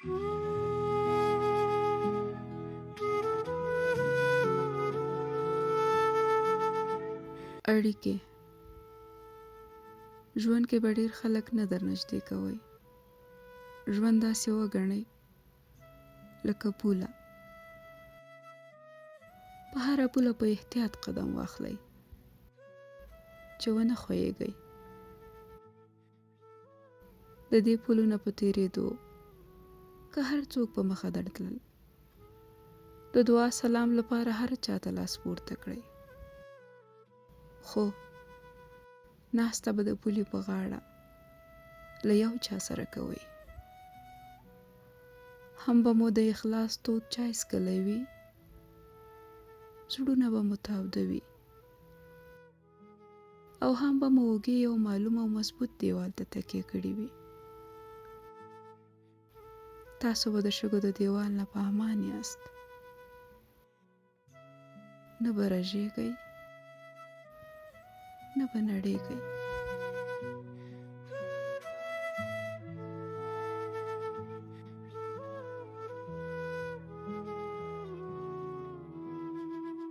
اړیکې. ژوند کې به ډېر خلک نه درنږدې کوئ. ژوند داسې وګڼئ لکه پوله. په هره پوله په احتیاط قدم واخلئ چې ونه ښویېږئ. د دې پولو نه په تېرېدو که هر څوک په مخه درتلل، د دعا سلام لپاره هر چاته لاس پورته کړئ. خو ناسته به د پولې په غاړه له یو چا سره کوئ. هم به مو د اخلاص تود چای څښلی وي، زړونه به مو تاوده وي، او هم به مو اوږې یو معلوم او مضبوط دیوال ته تکیه کړي وي. تاسو به د شګو د دیوال نه په امان یاست. نه به رژېږئ، نه به نړېږئ.